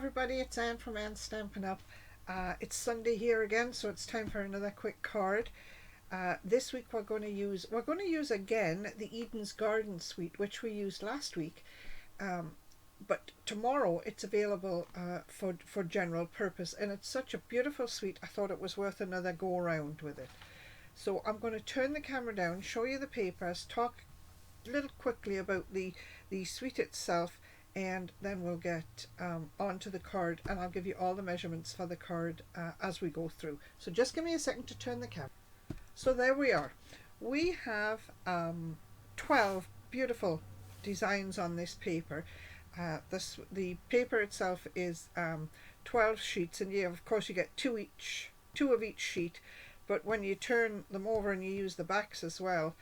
everybody, it's Anne from Anne's Stampin' Up. It's Sunday here again, so it's time for another quick card. This week we're going to use again the Eden's Garden suite, which we used last week. But tomorrow it's available for general purpose, and it's such a beautiful suite. I thought it was worth another go around with it. So I'm going to turn the camera down, show you the papers, talk a little quickly about the suite itself, and then we'll get onto the card, and I'll give you all the measurements for the card as we go through. So just give me a second to turn the camera. So there we are. We have 12 beautiful designs on this paper. The paper itself is 12 sheets, and of course you get two of each sheet, but when you turn them over and you use the backs as well,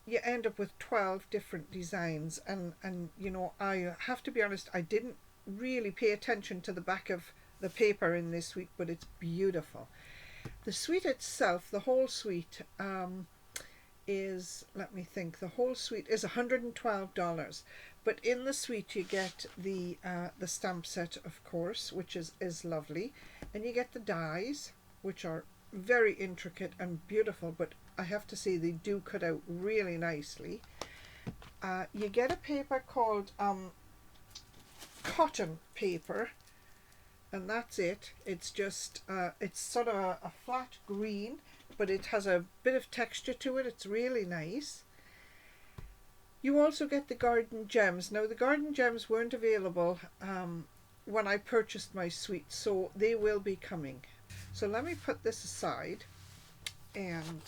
you end up with 12 different designs, and you know, I have to be honest, I didn't really pay attention to the back of the paper in this suite, but it's beautiful. The suite itself, the whole suite is, let me think, the whole suite is $112, but in the suite you get the stamp set, of course, which is lovely, and you get the dies, which are very intricate and beautiful, but I have to say they do cut out really nicely. You get a paper called cotton paper, and that's it. It's just it's sort of a flat green, but it has a bit of texture to it. It's really nice. You also get the garden gems. Now the garden gems weren't available when I purchased my suite, so they will be coming. So let me put this aside, and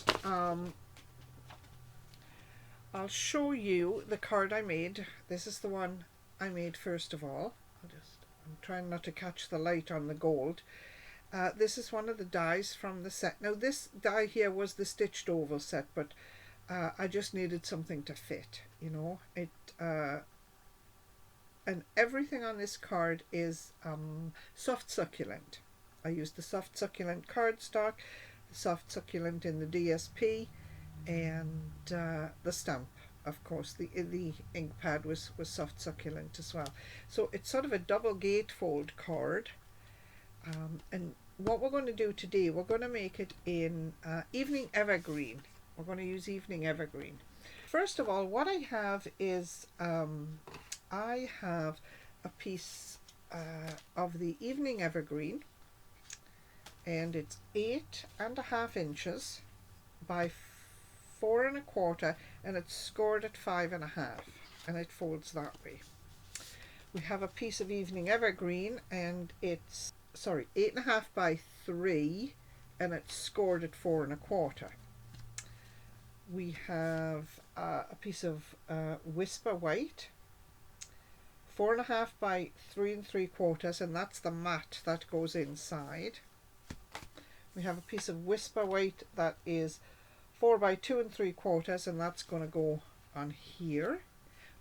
I'll show you the card I made. This is the one I made first of all. I'm trying not to catch the light on the gold. This is one of the dies from the set. Now this die here was the stitched oval set, but I just needed something to fit, you know. And everything on this card is soft succulent. I used the soft succulent cardstock, the soft succulent in the DSP, and the stamp, of course. The ink pad was soft succulent as well. So it's sort of a double gatefold card. And what we're going to do today, we're going to make it in Evening Evergreen. We're going to use Evening Evergreen. First of all, what I have is I have a piece of the Evening Evergreen, and it's 8.5 inches by 4 1/4, and it's scored at 5.5, and it folds that way. We have a piece of Evening Evergreen, and it's 8.5 by 3, and it's scored at 4 1/4. We have a piece of Whisper White, 4.5 by 3 3/4, and that's the mat that goes inside. We have a piece of Whisper White that is 4 by 2 3/4, and that's going to go on here.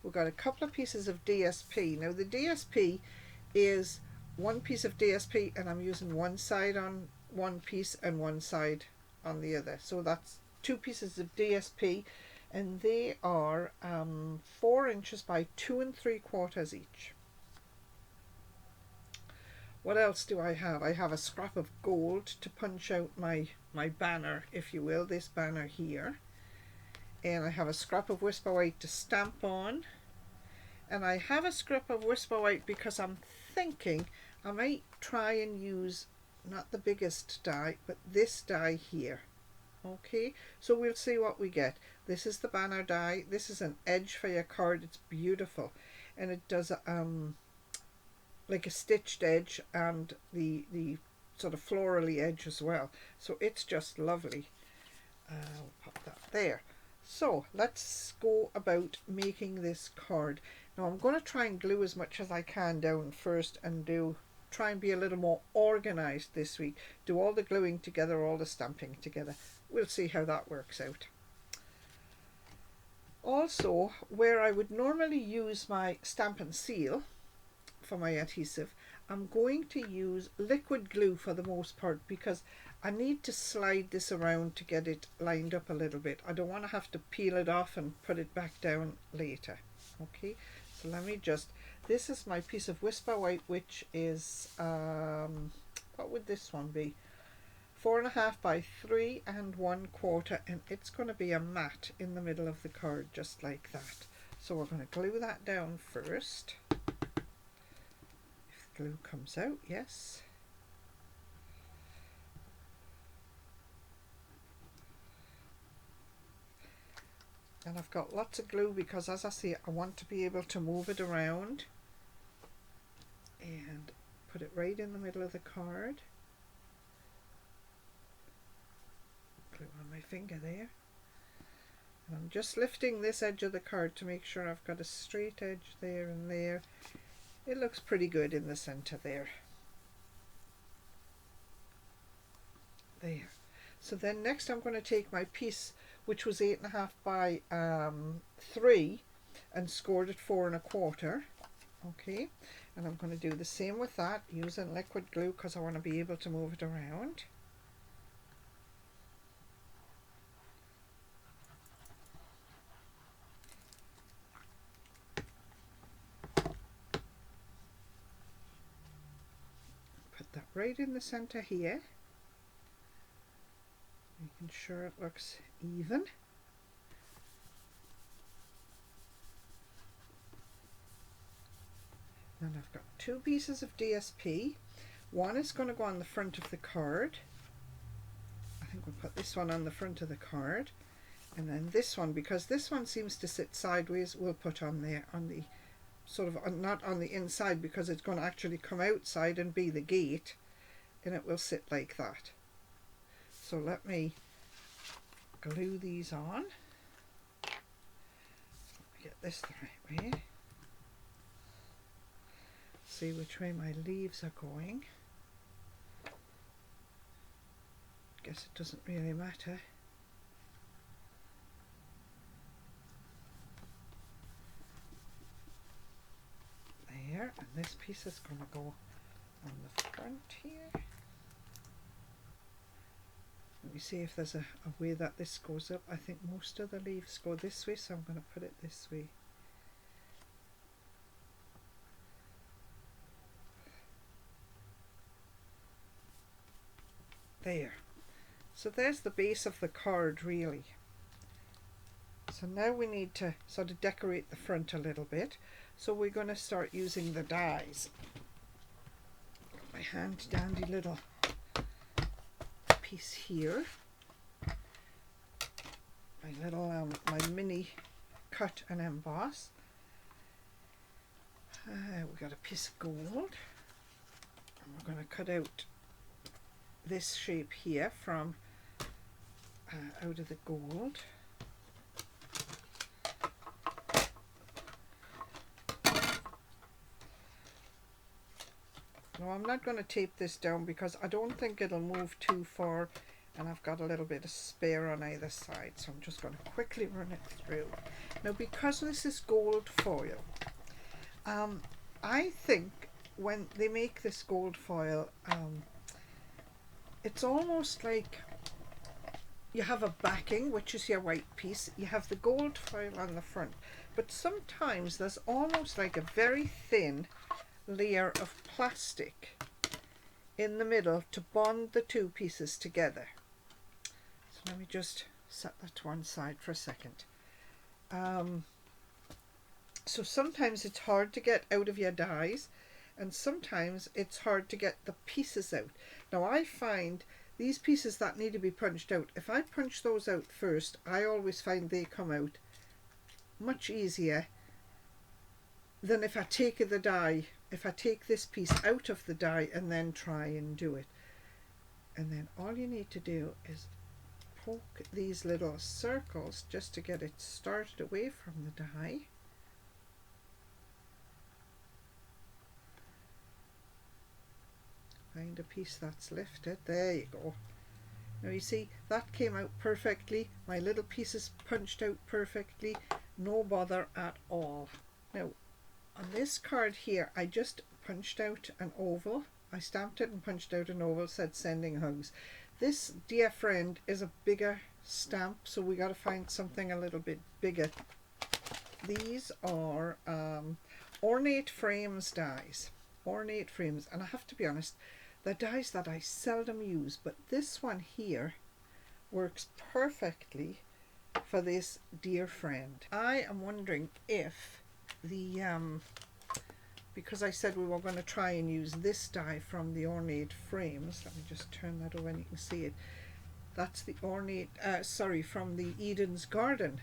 We've got a couple of pieces of DSP. Now the DSP is one piece of DSP, and I'm using one side on one piece and one side on the other. So that's two pieces of DSP, and they are 4 inches by 2 3/4 each. What else do I have? I have a scrap of gold to punch out my banner, if you will, this banner here. And I have a scrap of Whisper White to stamp on. And I have a scrap of Whisper White because I'm thinking I might try and use not the biggest die, but this die here. Okay, so we'll see what we get. This is the banner die. This is an edge for your card. It's beautiful, and it does like a stitched edge, and the sort of florally edge as well. So it's just lovely. I'll pop that there. So let's go about making this card. Now I'm going to try and glue as much as I can down first, and try and be a little more organized this week. Do all the gluing together, all the stamping together. We'll see how that works out. Also, where I would normally use my Stamp and Seal for my adhesive, I'm going to use liquid glue for the most part, because I need to slide this around to get it lined up a little bit. I don't want to have to peel it off and put it back down later. Okay, so let me just, this is my piece of Whisper White, which is, what would this one be? 4.5 by 3 1/4, and it's going to be a mat in the middle of the card, just like that. So we're going to glue that down first. If the glue comes out, yes. And I've got lots of glue because, as I say, I want to be able to move it around and put it right in the middle of the card. Glue on my finger there. And I'm just lifting this edge of the card to make sure I've got a straight edge there and there. It looks pretty good in the center there. There. So then next I'm going to take my piece, which was 8.5 by 3, and scored it 4 1/4. Okay, and I'm going to do the same with that, using liquid glue because I want to be able to move it around. Put that right in the center here, making sure it looks even. Then I've got 2 pieces of DSP. One is going to go on the front of the card. I think we'll put this one on the front of the card, and then this one, because this one seems to sit sideways, we'll put on there on the sort of, not on the inside, because it's going to actually come outside and be the gate, and it will sit like that. So let me glue these on. Get this the right way. See which way my leaves are going. Guess it doesn't really matter. There, and this piece is going to go on the front here. Let me see if there's a way that this goes up. I think most of the leaves go this way, so I'm going to put it this way. There. So there's the base of the card, really. So now we need to sort of decorate the front a little bit. So we're going to start using the dies. Got my handy dandy little piece here. My little, my mini cut and emboss. We got a piece of gold. And we're going to cut out this shape here from out of the gold. Now I'm not going to tape this down because I don't think it'll move too far, and I've got a little bit of spare on either side, so I'm just going to quickly run it through. Now, because this is gold foil, I think when they make this gold foil, it's almost like you have a backing, which is your white piece, you have the gold foil on the front, but sometimes there's almost like a very thin layer of plastic in the middle to bond the 2 pieces together. So let me just set that to one side for a second. So sometimes it's hard to get out of your dies, and sometimes it's hard to get the pieces out. Now I find these pieces that need to be punched out, if I punch those out first, I always find they come out much easier than if I take the die, if I take this piece out of the die and then try and do it. And then all you need to do is poke these little circles just to get it started away from the die. Find a piece that's lifted. There you go. Now you see that came out perfectly. My little pieces punched out perfectly. No bother at all. Now on this card here, I just punched out an oval. I stamped it and punched out an oval, said sending hugs. This, dear friend, is a bigger stamp, so we got to find something a little bit bigger These are Ornate Frames dies. Ornate Frames, and I have to be honest, they're dies that I seldom use, but this one here works perfectly for this dear friend. I am wondering if the because I said we were going to try and use this die from the Ornate Frames. Let me just turn that over and you can see it. That's the from the Eden's Garden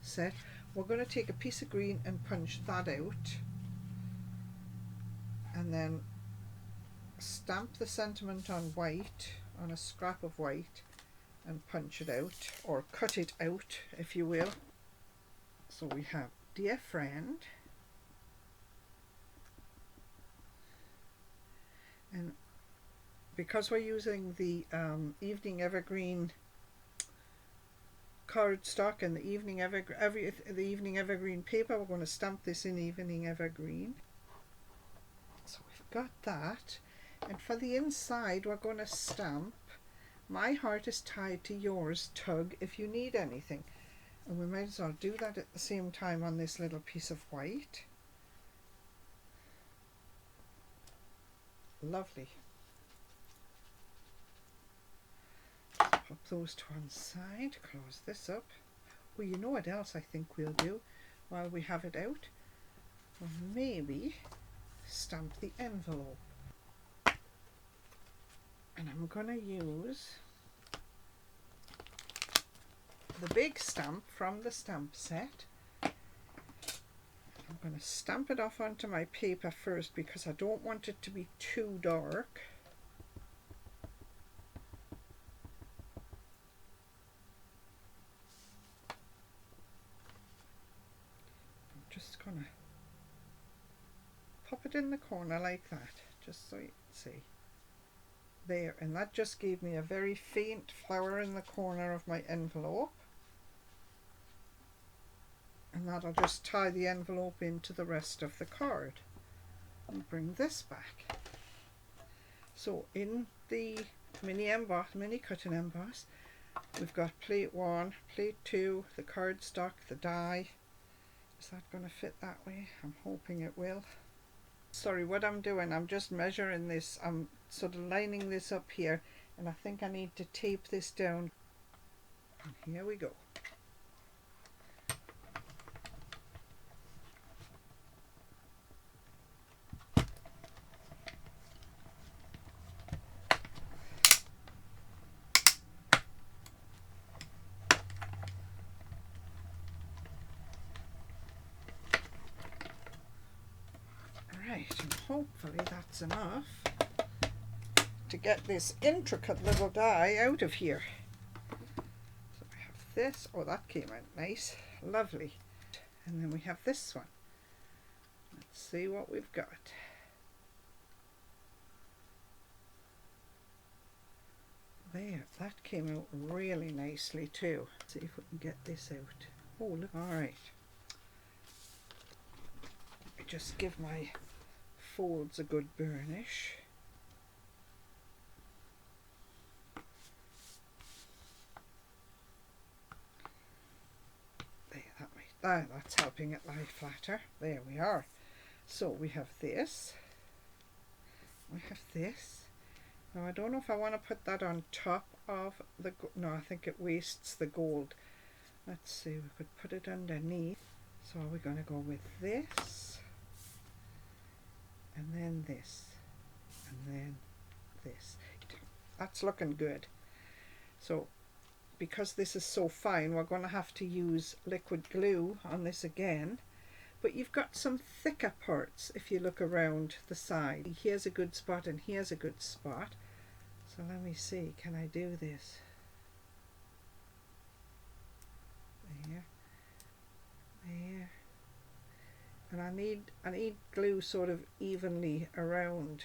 set. We're going to take a piece of green and punch that out, and then stamp the sentiment on white, on a scrap of white, and punch it out, or cut it out if you will. So we have Dear Friend, and because we're using the Evening Evergreen cardstock and the Evening Evergreen paper, we're going to stamp this in Evening Evergreen. So we've got that, and for the inside we're going to stamp My Heart is Tied to Yours, Tug if you need anything. And we might as well do that at the same time on this little piece of white. Lovely. Pop those to one side, close this up. Well, you know what else I think we'll do while we have it out? Well, maybe stamp the envelope. And I'm going to use the big stamp from the stamp set. I'm going to stamp it off onto my paper first because I don't want it to be too dark. I'm just going to pop it in the corner like that, just so you can see. There, and that just gave me a very faint flower in the corner of my envelope. And that'll just tie the envelope into the rest of the card. And bring this back. So in the mini cut and emboss, we've got plate 1, plate 2, the cardstock, the die. Is that going to fit that way? I'm hoping it will. Sorry, what I'm doing, I'm just measuring this. I'm sort of lining this up here, and I think I need to tape this down. And here we go. Right, and hopefully that's enough to get this intricate little die out of here. So we have this. Oh, that came out nice. Lovely. And then we have this one. Let's see what we've got. There, that came out really nicely too. Let's see if we can get this out. Oh, look. Alright. Let me just give my folds a good burnish. There, that's helping it lie flatter. There we are. So we have this. We have this. Now I don't know if I want to put that on top of the, no, I think it wastes the gold. Let's see, we could put it underneath. So we're going to go with this, and then this, and then this. That's looking good. So because this is so fine, we're going to have to use liquid glue on this again. But you've got some thicker parts if you look around the side. Here's a good spot and here's a good spot. So let me see, can I do this? There, there. And I need glue sort of evenly around.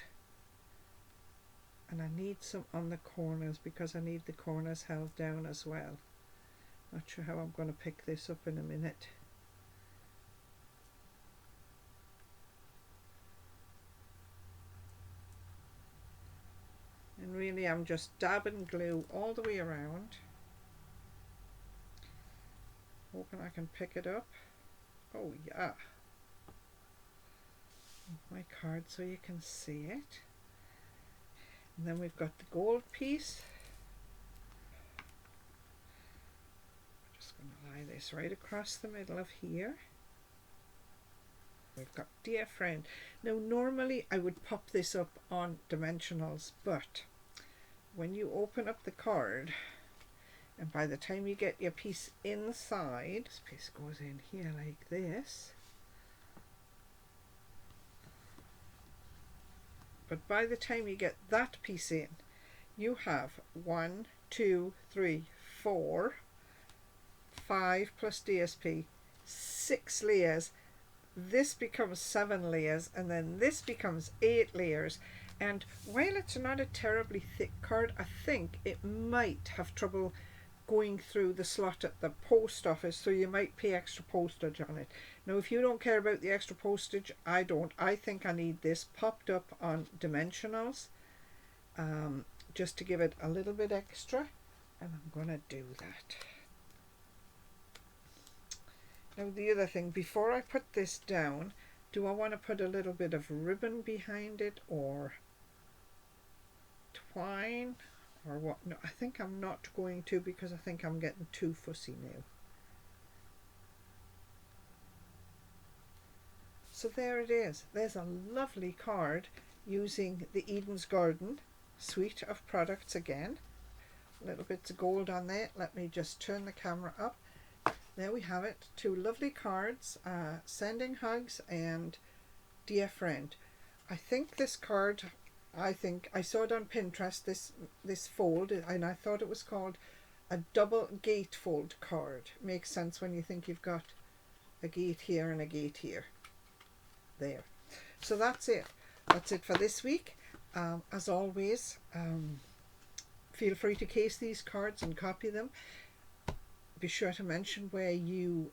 And I need some on the corners because I need the corners held down as well. Not sure how I'm going to pick this up in a minute. And really I'm just dabbing glue all the way around, hoping I can pick it up. Oh yeah. My card so you can see it. And then we've got the gold piece. I'm just going to lie this right across the middle of here. We've got Dear Friend. Now normally I would pop this up on dimensionals, but when you open up the card, and by the time you get your piece inside, this piece goes in here like this. But by the time you get that piece in, you have 1, 2, 3, 4, 5 plus DSP, 6 layers. This becomes 7 layers, and then this becomes 8 layers. And while it's not a terribly thick card, I think it might have trouble going through the slot at the post office, so you might pay extra postage on it. Now if you don't care about the extra postage, I don't. I think I need this popped up on dimensionals, just to give it a little bit extra, and I'm gonna do that. Now the other thing, before I put this down, do I want to put a little bit of ribbon behind it, or twine, or what? No, I think I'm not going to, because I think I'm getting too fussy now. So there it is. There's a lovely card using the Eden's Garden suite of products again. Little bits of gold on there. Let me just turn the camera up. There we have it. 2 lovely cards, Sending Hugs and Dear Friend. I think this card, I saw it on Pinterest, this fold, and I thought it was called a double gatefold card. Makes sense when you think you've got a gate here and a gate here. There. So that's it. That's it for this week. As always, feel free to case these cards and copy them. Be sure to mention where you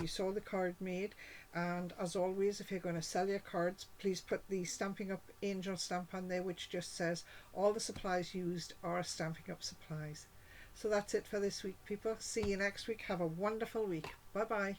saw the card made, and as always, if you're going to sell your cards, please put the Stampin' Up angel stamp on there, which just says all the supplies used are Stampin' Up supplies. So that's it for this week, people. See you next week. Have a wonderful week. Bye bye.